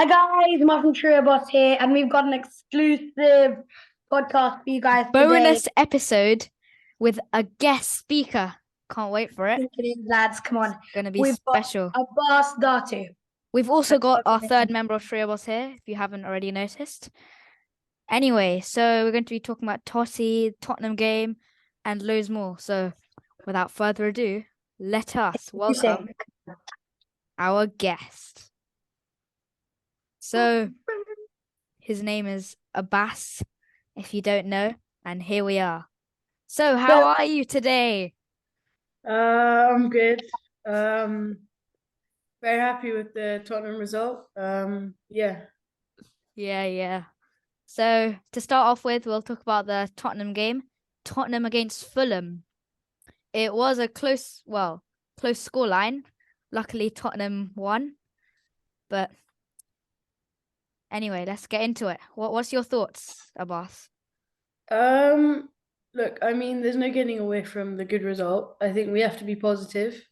Hi guys, Martin Trio Boss here, and we've got an exclusive podcast for you guys today. Bonus episode with a guest speaker. Can't wait for I it. think it is, lads. Come on, Gonna be we've got special. a boss Datu. We've also got our third member of Three of Us here, if you haven't already noticed. Anyway, so we're going to be talking about TOTY, Tottenham game, and loads more. So without further ado, let us You say? welcome our guest. So his name is Abbas, if you don't know, and here we are. So how So, are you today? I'm good. Um, Very happy with the Tottenham result. Yeah. Yeah. So to start off with, we'll talk about the Tottenham game. Tottenham against Fulham. It was a close scoreline. Luckily, Tottenham won. But anyway, let's get into it. What's your thoughts, Abbas? Um, Look, I mean, there's no getting away from the good result. I think we have to be positive.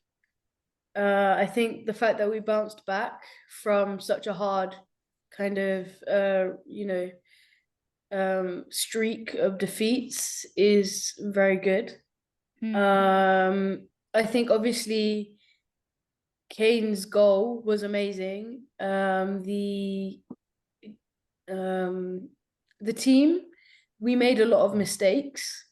I think the fact that we bounced back from such a hard kind of streak of defeats is very good. I think obviously Kane's goal was amazing. The team, we made a lot of mistakes,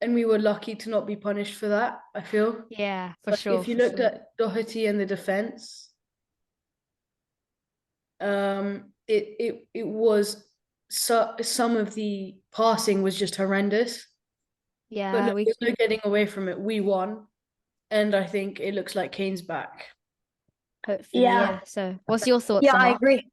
and we were lucky to not be punished for that, I feel. Yeah, for Like sure, if you for looked sure. at Doherty and the defense, it was some of the passing was just horrendous. But Yeah, look, there's no getting away from it. We won, and I think it looks like Kane's back. hopefully, yeah, yeah. So what's your thoughts, yeah, I Abbas? agree.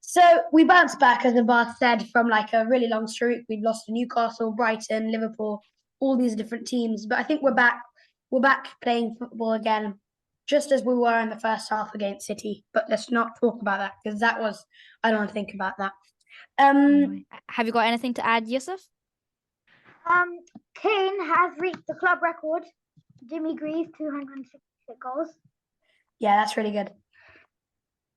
So we bounced back, as the boss said, from like a really long streak. We'd lost to Newcastle, Brighton, Liverpool, all these different teams. But I think we're back. We're back playing football again, just as we were in the first half against City. But let's not talk about that because that was. I don't want to think about that. Anyway, Um, have you got anything to add, Yusuf? Um, Kane has reached the club record. Jimmy Greaves, 266 goals. Yeah, that's really good.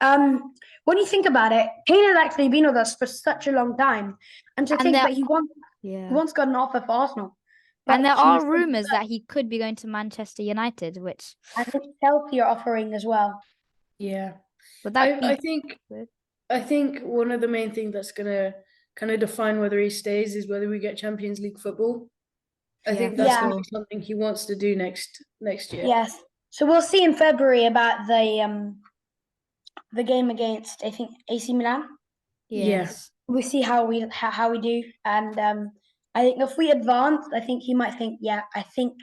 When you think about it, Kane has actually been with us for such a long time, and to think that he once got an offer for Arsenal, And but there he are said, rumors that he could be going to Manchester United, which I think Chelsea are offering as well. Yeah. would that I be think good? I think one of the main things that's gonna kind of define whether he stays is whether we get Champions League football. I Yeah, think for that's Yeah, gonna sure. be something he wants to do next year. yes. So we'll see in February about the game against, I think, AC Milan. Yeah. Yes. We see how we do, and I think if we advance, I think he might think, yeah, I think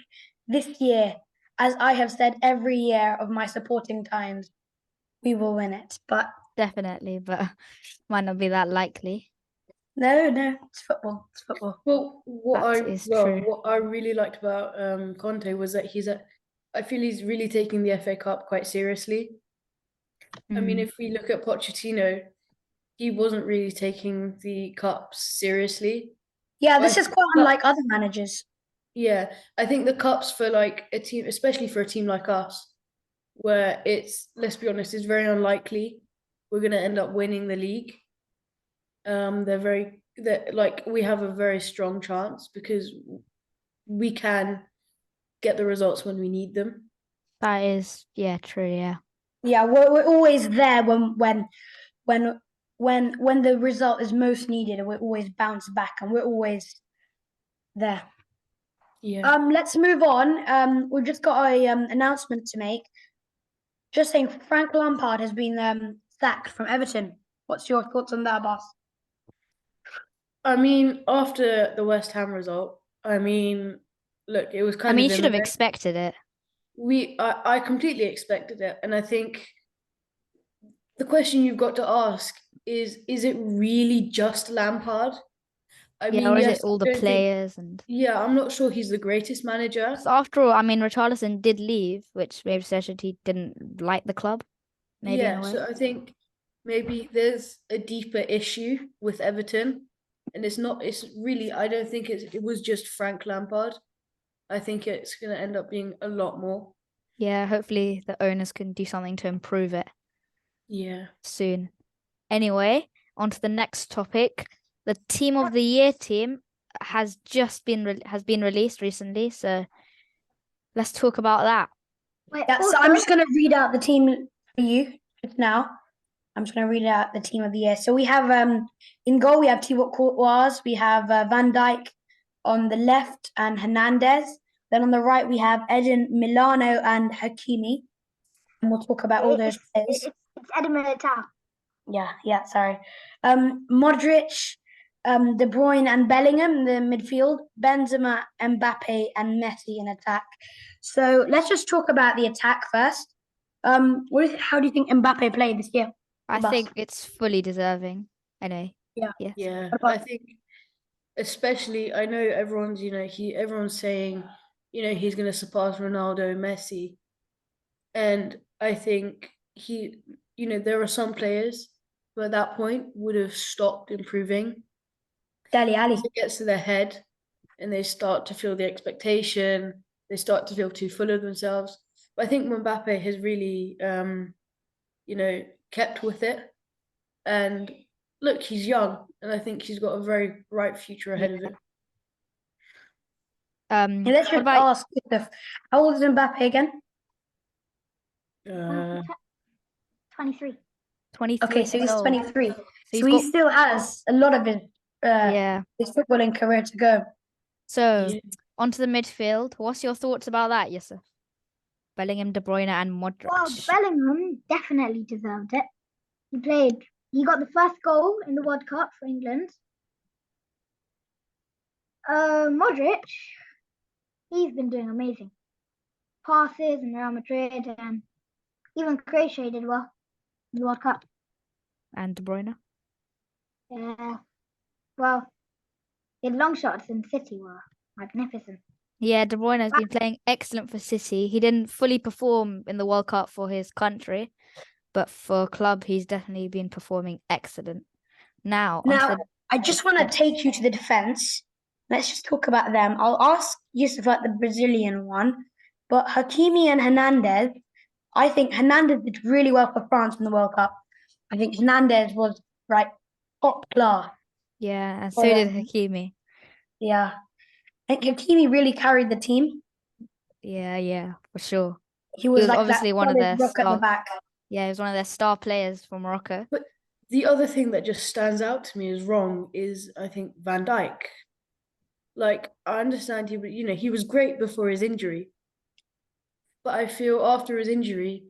this year, as I have said every year of my supporting times, we will win it. But Definitely, but might not be that likely. no, it's football. It's football. Well, That is true. what I really liked about Conte was that I feel he's really taking the FA Cup quite seriously. I mean, Mm. if we look at Pochettino, he wasn't really taking the cups seriously. Yeah, But I this is think quite unlike other managers. yeah, I think the cups for like a team, especially for a team like us, where it's, let's be honest, it's very unlikely we're gonna end up winning the league. That like we have a very strong chance because we can get the results when we need them. That is, yeah, true, yeah. Yeah, we're always there when when the result is most needed, and we always bounce back, and we're always there. Yeah. Let's move on. We've just got a announcement to make. Just saying, Frank Lampard has been sacked from Everton. What's your thoughts on that, boss? I mean, after the West Ham result, I mean, look, it was I kind mean, of you should have imminent. expected it. I completely expected it, and I think the question you've got to ask is it really just Lampard? I Yeah, mean, or is yes, it all the I don't think, players and yeah, I'm not sure he's the greatest manager. 'cause after all, I mean, Richarlison did leave, which maybe suggested he didn't like the club, maybe in a Yeah, way. so I think maybe there's a deeper issue with Everton, and it's really, I don't think it was just Frank Lampard. I think it's going to end up being a lot more. Yeah, hopefully the owners can do something to improve it Yeah. soon. Anyway, on to the next topic. The team of the year team has just been released recently, so let's talk about that. Wait, Yeah, so also, I'm just going to read out the team for you just now. I'm just going to read out the team of the year. So we have in goal, we have Thibaut Courtois, we have Van Dijk on the left and Hernandez. Then on the right, we have Eden Milano and Hakimi. And we'll talk about all those players. it's Eden Militao. Yeah, sorry. Modric, De Bruyne and Bellingham in the midfield, Benzema, Mbappe and Messi in attack. So let's just talk about the attack first. How do you think Mbappe played this year? I Abbas? think it's fully deserving. Anyway. Yeah. Yes. Yeah, What about- I think especially I know everyone's everyone's saying he's going to surpass Ronaldo, Messi, and I think there are some players who at that point would have stopped improving. Dele Alli. It gets to their head and they start to feel the expectation, they start to feel too full of themselves. But I think Mbappe has really kept with it, and look, he's young and I think he's got a very bright future ahead of him. And let's What just about ask Christoph, how old is Mbappe again? 23. 23 Okay, so years he's old? 23. So So he's he got still has a lot of yeah. his footballing career to go. So Yeah. onto the midfield. What's your thoughts about that, Yusuf? Bellingham, De Bruyne, and Modric. Well, Bellingham definitely deserved it. He got the first goal in the World Cup for England. Modric, he's been doing amazing. Passes in Real Madrid, and even Croatia did well in the World Cup. And De Bruyne. Well, his long shots in City were magnificent. Yeah, De Bruyne has been playing excellent for City. He didn't fully perform in the World Cup for his country, but for club, he's definitely been performing excellent. Now, I just want to take you to the defense. Let's just talk about them. I'll ask Yusuf about the Brazilian one, but Hakimi and Hernandez, I think Hernandez did really well for France in the World Cup. I think Hernandez was top class. yeah, and so did Hakimi. Yeah. I think Hakimi really carried the team. Yeah, for sure. He was like obviously that one of solid their rock at the star. back. Yeah, he was one of their star players for Morocco. But the other thing that just stands out to me as wrong is I think Van Dijk. Like, I understand he was great before his injury, but I feel after his injury,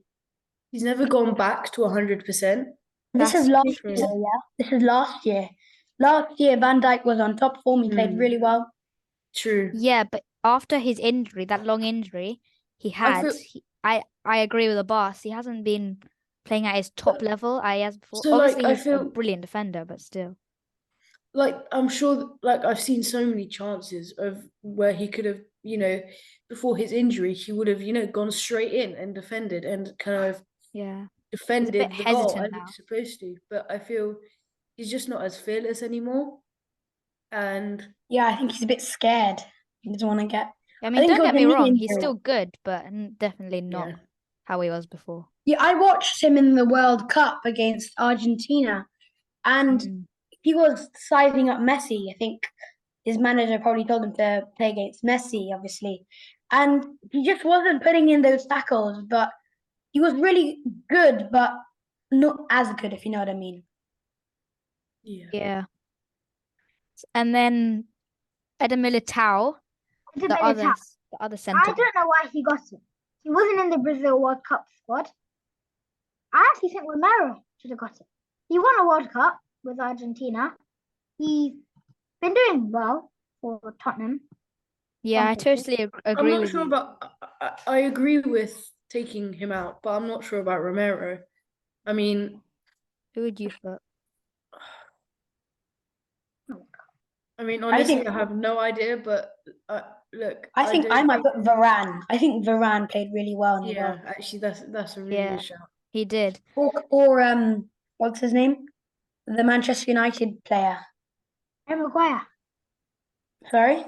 he's never gone back to 100%. This is That's last true. year, yeah. This is last year. Last year, Van Dijk was on top form. He played really well. True. Yeah, but after his injury, that long injury I agree with the boss. He hasn't been playing at his top level as before. So, Obviously, I he's a feel brilliant defender, but still. like I'm sure, like I've seen so many chances of where he could have, before his injury, he would have, gone straight in and defended and kind of Yeah. defended the goal hesitant as now. he's supposed to. But I feel he's just not as fearless anymore. And Yeah, I think he's a bit scared. He doesn't want to get. I mean, think don't it get was me a knee wrong. He's injury. still good, but definitely not yeah, how he was before. Yeah, I watched him in the World Cup against Argentina, and Mm. he was sizing up Messi. I think his manager probably told him to play against Messi, obviously. And he just wasn't putting in those tackles, but he was really good, but not as good, if you know what I mean. yeah. Yeah. And then Eden Militao, Eden the Militao. other I centre. don't know why he got it. He wasn't in the Brazil World Cup squad. I actually think Romero should have got it. He won a World Cup with Argentina. He's been doing well for Tottenham. Yeah, I totally I'm agree not with sure you. about. I agree with taking him out, but I'm not sure about Romero. I mean, Who would you put? honestly, think- I have no idea. But look, I think I might put Varane. I think Varane played really well in the Yeah, World Cup. actually, that's a really Yeah. good shout. He did. Or what's his name? The Manchester United player. Harry Maguire. Sorry?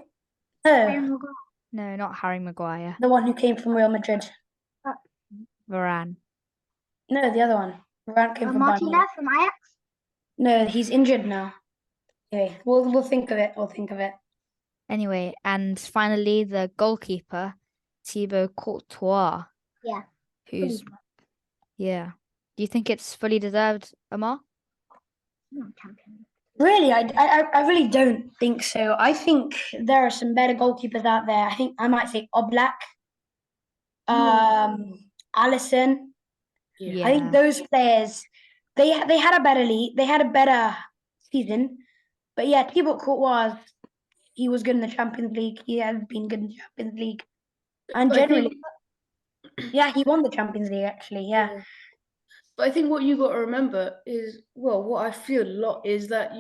Harry No, Maguire. No, not Harry Maguire. the one who came from Real Madrid. Varane. No, the other one. Varane came from Bayern Martinez from Ajax. No, he's injured now. Okay, we'll think of it. We'll think of it. Anyway, and finally the goalkeeper, Thibaut Courtois, Yeah. who's yeah. Do you think it's fully deserved, Amar? Not champion. Really, I really don't think so. I think there are some better goalkeepers out there. I think I might say Oblak, Allison. Yeah. I think those players, they had a better league, they had a better season. But yeah, Thibaut Courtois, he was good in the Champions League. He has been good in the Champions League, and But I generally, think, yeah, he won the Champions League actually. Yeah, yeah. But I think what you got to remember is, well, what I feel a lot is that,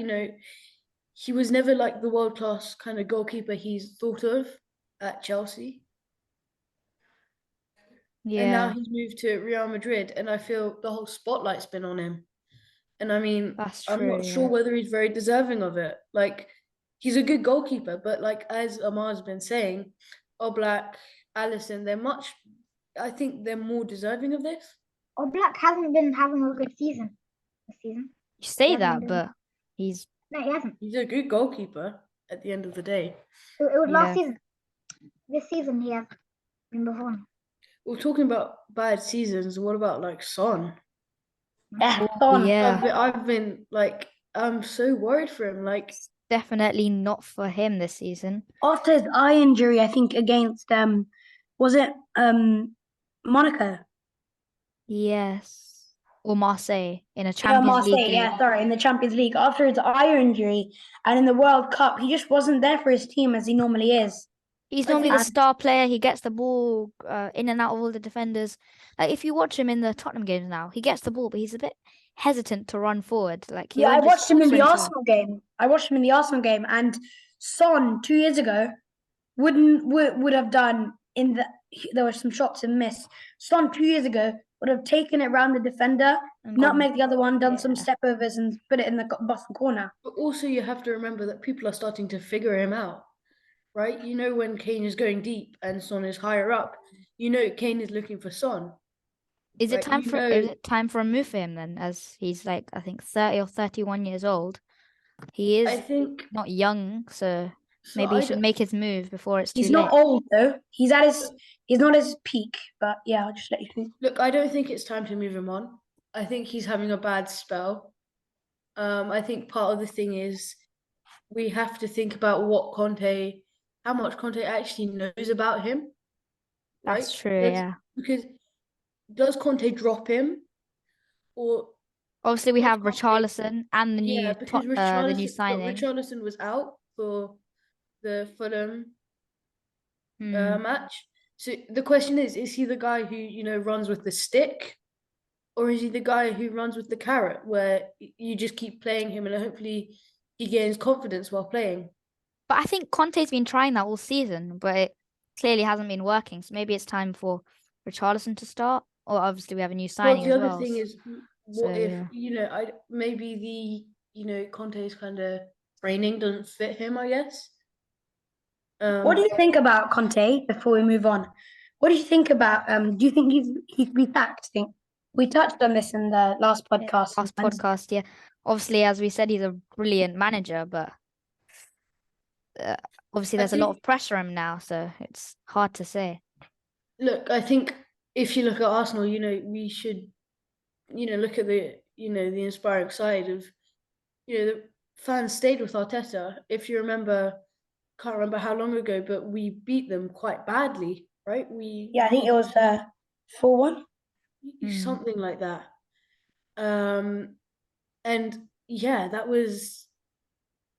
he was never like the world class kind of goalkeeper he's thought of at Chelsea. And now Yeah, he's moved to Real Madrid, and I feel the whole spotlight's been on him. And I mean, that's I'm true. not sure Yeah. whether he's very deserving of it. Like, he's a good goalkeeper, but like as Amar's been saying, Oblak, Allison, I think they're more deserving of this. Black hasn't been having a good season this season. You say He hasn't that, been- but he's No, he hasn't. He's a good goalkeeper at the end of the day. It was last yeah. season. This season he has been performing. We're talking about bad seasons. What about like Son? yeah, Oh, Son. yeah. I've been like, I'm so worried for him. Like, Definitely not for him this season. After his eye injury, I think against was it Monaco? Yes. Or Marseille in a Yeah, Champions League Marseille. game. Yeah, sorry, in the Champions League. After his eye injury and in the World Cup, he just wasn't there for his team as he normally is. He's I normally the think- star player. He gets the ball in and out of all the defenders. Like if you watch him in the Tottenham games now, he gets the ball, but he's a bit hesitant to run forward. Like he Yeah, I won't just watched him in the sprint out. Arsenal game. I watched him in the Arsenal game, and Son 2 years ago would have done in the. There were some shots and miss. Son 2 years ago would have taken it around the defender, And not gone. make the other one, done some Yeah. step overs, and put it in the bottom corner. But also, you have to remember that people are starting to figure him out, right? You know, when Kane is going deep and Son is higher up, Kane is looking for Son. Is it Right, time you for know- is it time for a move for him then? As he's like I think 30 or 31 years old. He I is think not young, so so. maybe I he should don't- make his move before it's too He's late. not old though. He's not his peak, but yeah, I'll just let you think. Look, I don't think it's time to move him on. I think he's having a bad spell. I think part of the thing is we have to think about how much Conte actually knows about him, right? That's true, yeah. Because does Conte drop him, or Obviously we does have Conte- Richarlison and the Yeah, new because the new signing. Richarlison was out for the Fulham Hmm. match. So the question is he the guy who runs with the stick, or is he the guy who runs with the carrot, where you just keep playing him and hopefully he gains confidence while playing? But I think Conte's been trying that all season, but it clearly hasn't been working. So maybe it's time for Richarlison to start. Or obviously we have a new Well, signing the as other well. thing is, So, what if yeah. I maybe Conte's kind of training doesn't fit him, I guess. What do you think about Conte before we move on? What do you think about do you think he could be sacked? I think we touched on this in the last podcast. Last podcast, yeah. Obviously, as we said, he's a brilliant manager, but obviously I there's a lot think- of pressure on him now, so it's hard to say. Look, I think if you look at Arsenal, we should, look at the inspiring side of, the fans stayed with Arteta. If you remember, can't remember how long ago, but we beat them quite badly, right? Yeah, I think it was 4-1. Something like that. And yeah,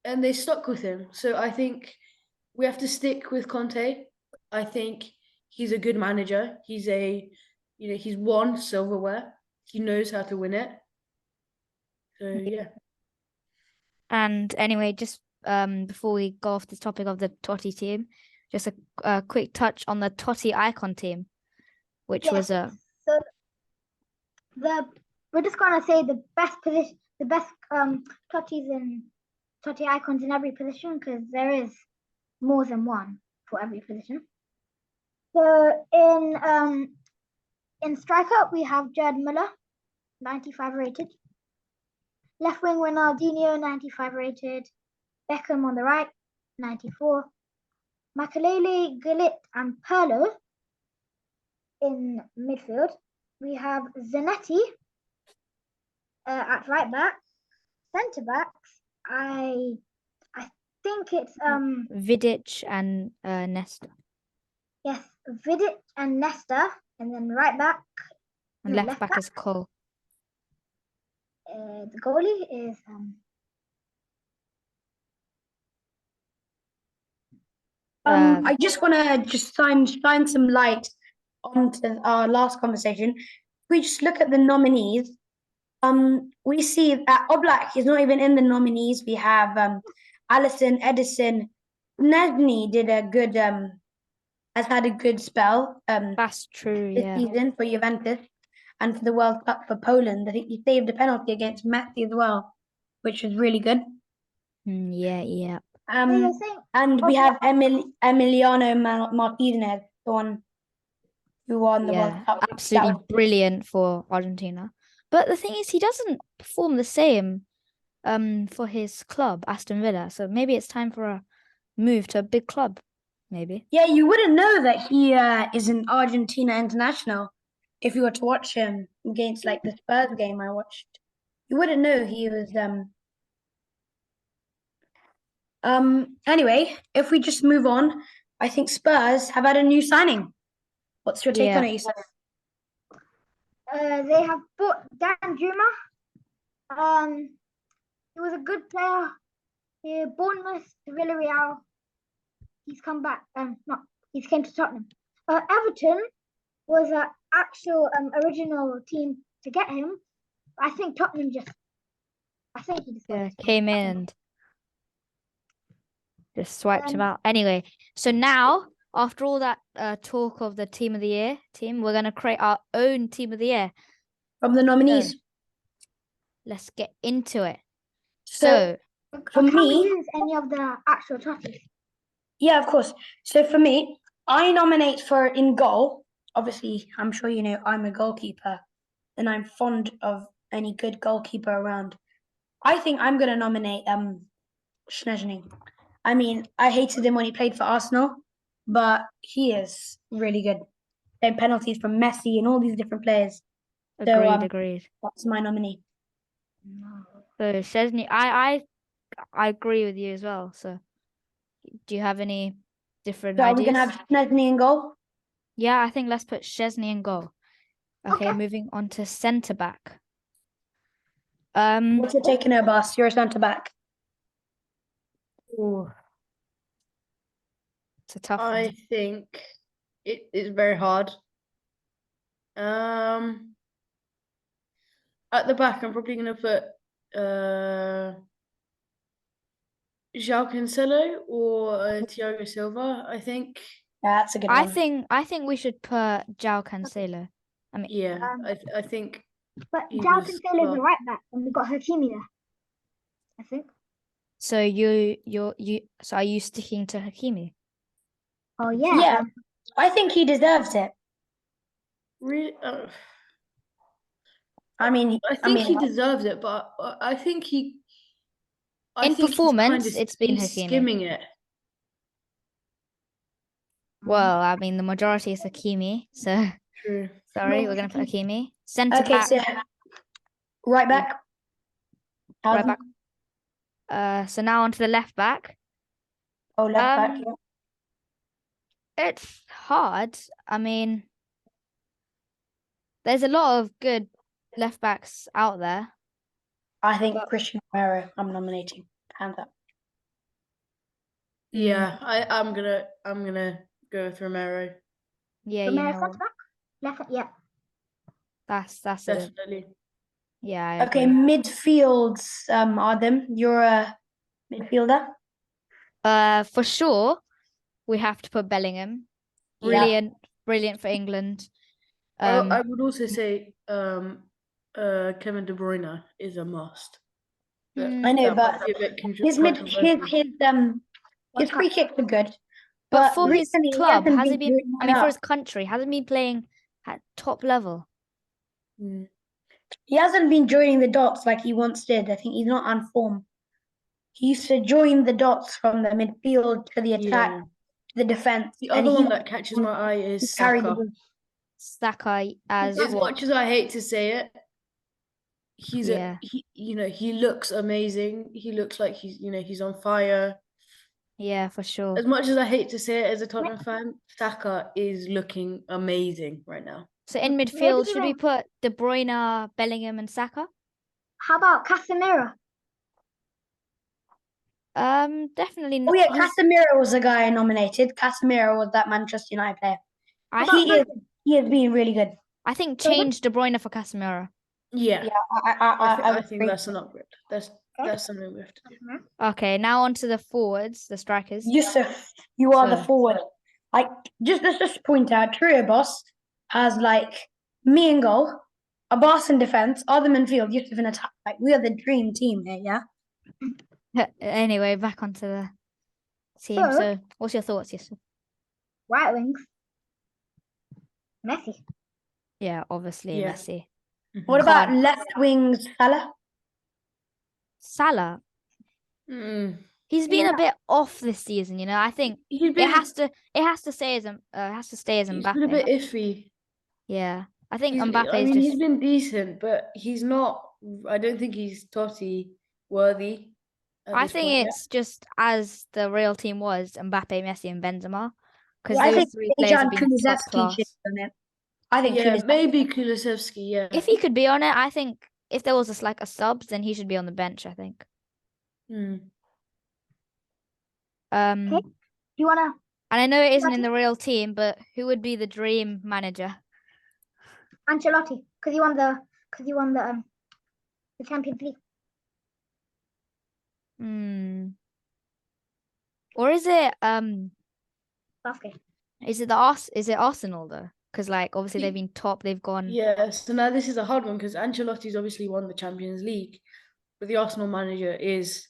and they stuck with him. So I think we have to stick with Conte. I think he's a good manager. He's won silverware. He knows how to win it. So yeah. And anyway, just before we go off this topic of the TOTY team, just a quick touch on the TOTY icon team, which Yes. was a So we're just gonna say the best position, the best Totties and Totty icons in every position, because there is more than one for every position. So in striker we have Jed Miller, 95 rated. Left wing Ronaldinho, 95 rated. Beckham on the right, 94. Makelele, Gullit, and Pirlo in midfield. We have Zanetti at right back. Centre backs, I think it's Vidic and Nesta. yes, Vidic and Nesta, and then right back. And no, left back is Cole. The goalie is I just want to shine some light onto our last conversation. If we just look at the nominees, we see that Oblak is not even in the nominees. We have Allison, Edison, Nesny did a good has had a good spell That's true, this yeah. season for Juventus and for the World Cup for Poland. I think he saved a penalty against Messi as well, which was really good. Yeah. so you're saying And we Okay. have Emiliano Martinez, the one who won the World Yeah, Cup. absolutely brilliant for Argentina. But the thing is, he doesn't perform the same for his club, Aston Villa. So maybe it's time for a move to a big club, maybe. Yeah, you wouldn't know that he is an Argentina international if you were to watch him against like the Spurs game I watched. You wouldn't know he was anyway, if we just move on, I think Spurs have had a new signing. What's your take Yeah. on it, Yusuf? they have bought Dan Juma. He was a good player. Bournemouth to Villarreal. He's come back. He's came to Tottenham. Everton was an actual original team to get him. I think Tottenham just. I think he just Came in and just swiped him Um, out. Anyway, so now after all that talk of the team of the year team, we're gonna create our own team of the year. From the nominees. Let's get into it. So for Can we me, use any of the actual trophies? yeah, of course. So for me, I nominate for in goal. Obviously, I'm sure you know I'm a goalkeeper and I'm fond of any good goalkeeper around. I think I'm gonna nominate Szczesny. I mean, I hated him when he played for Arsenal, but he is really good. Then penalties from Messi and all these different players. Agreed. That's my nominee. So Szczesny, I agree with you as well. So do you have any different So are we ideas? gonna have Szczesny in goal? Yeah, I think let's put Szczesny in goal. Okay, moving on to centre back. What's your take on it, boss? You're a centre back. Ooh, It's a tough I one. think it is very hard. At the back, I'm probably gonna put João Cancelo or Thiago Silva. I think. Yeah, that's a good I one. think we should put João Cancelo. I mean, Yeah, I think. But He João was Cancelo is well. the right back, and we got Hakimi there. I think. so so are you sticking to Hakimi? Oh yeah. Yeah, I think he deserves it. Really, I mean, I think he deserves it, but I think he. I In think he's performance, kind of, it's been he's Hakimi. skimming it. Well, I mean, the majority is Hakimi. So True. sorry, No, we're gonna put Hakimi. Centre Okay, back, so right back. right back. So now onto the left back. Oh, left back. Um, Yeah. It's hard. I mean, there's a lot of good left backs out there. I think Christian Romero. I'm nominating. Hands up. Yeah, I'm gonna go with Romero. Yeah, you Romero know, centre back. Left. Yeah. that's a Definitely. yeah. I Okay, agree. midfields. Adam, you're a midfielder. For sure, we have to put Bellingham. Yeah. Brilliant for England. I would also say Kevin De Bruyne is a must. I know, That but might be a bit his his free kicks are good. But for his recently club, hasn't has he been been? doing I mean, for enough. his country, hasn't been playing at top level. He hasn't been joining the dots like he once did. I think he's not on form. He used to join the dots from the midfield to the attack, Yeah. to the defense, The and other he one that catches my eye is carried the Saka. ball. Saka as As what? much as I hate to say it, Yeah. he looks amazing. He looks like he's on fire. Yeah, for sure. As much as I hate to say it as a Tottenham fan, Saka is looking amazing right now. So in Maybe midfield, should we even- put De Bruyne, Bellingham, and Saka? How about Casemiro? Definitely. Oh yeah, he's- Casemiro was the guy I nominated. Casemiro was that Manchester United player. I How about think He has been really good. I think So what- change De Bruyne for Casemiro. Yeah, Yeah, I I would think agree. that's an upgrade. That's something we have to do. Okay, now on to the forwards, the strikers. Yusuf, you are the So- forward. Like, let's just point out, Trio Boss has like me in goal, Abbas in defense, Adam in field, Yusuf in attack. Like, we are the dream team here, yeah. Anyway, back onto the team. So- So, what's your thoughts, Yusuf? Right wings. Messi. Yeah, obviously Yeah. Messi. What about Can't. left wing Salah? Salah. Mm. He's been Yeah. a bit off this season, I think He's been it has to stay as he's been a bit Mbappe. iffy. Yeah. I think He's, Mbappe I is mean, just he's been decent, but he's not. I don't think he's TOTY worthy. At I this think point yet. it's just as the real team was Mbappe, Messi, and Benzema. Because I those think three players have Dejan been top Kulusevski class. should be on it. I think Yeah, Kulusevski. maybe Kulusevski. Yeah. If he could be on it, I think if there was a subs, then he should be on the bench, I think. Mm. Um Okay. You wanna and I know it isn't in Ancelotti? the real team, but who would be the dream manager? Ancelotti? Because you won the Champions League. Or is it Last game. is it Arsenal though? Because like obviously they've been top, they've gone Yeah. So now this is a hard one because Ancelotti's obviously won the Champions League, but the Arsenal manager is,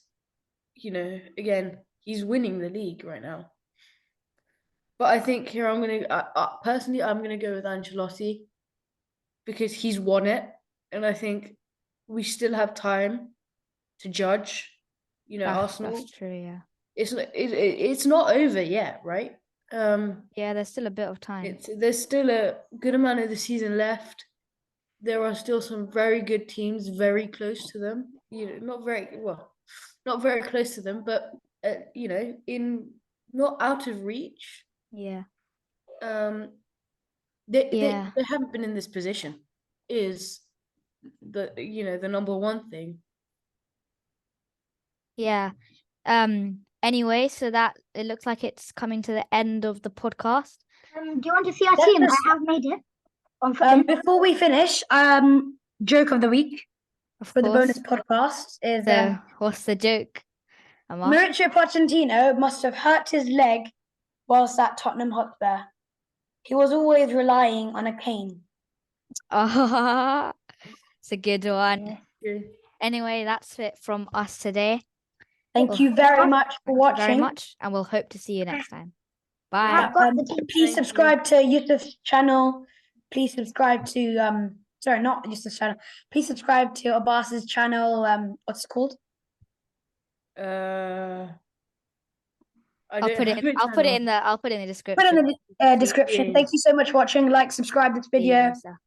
again, he's winning the league right now. But I think here personally I'm gonna go with Ancelotti because he's won it, and I think we still have time to judge. Arsenal. That's true, yeah. It's not over yet, right? Yeah, there's still a bit of time. There's still a good amount of the season left. There are still some very good teams very close to them. Not very close to them, but in not out of reach. Yeah. They haven't been in this position. Is the number one thing. Yeah. Anyway, so that it looks like it's coming to the end of the podcast. Do you want to see our Let team? us- I have made it. On Football. Before we finish, joke of the week Of for the bonus course. podcast is So what's the joke? Amar? Mauricio Pochettino must have hurt his leg whilst at Tottenham Hotspur. He was always relying on a cane. Oh, it's a good one. Yeah. Anyway, that's it from us today. Thank you very much for Thank you watching. very much, and we'll hope to see you next time. Bye. I've got the team. Please Thank you. subscribe to Yusuf's channel. Please subscribe to sorry, not Yusuf's channel. Please subscribe to Abbas's channel. What's it called? I'll put it in the description. Put it in the description. Yeah. Thank you so much for watching. Like, subscribe this See you video. later.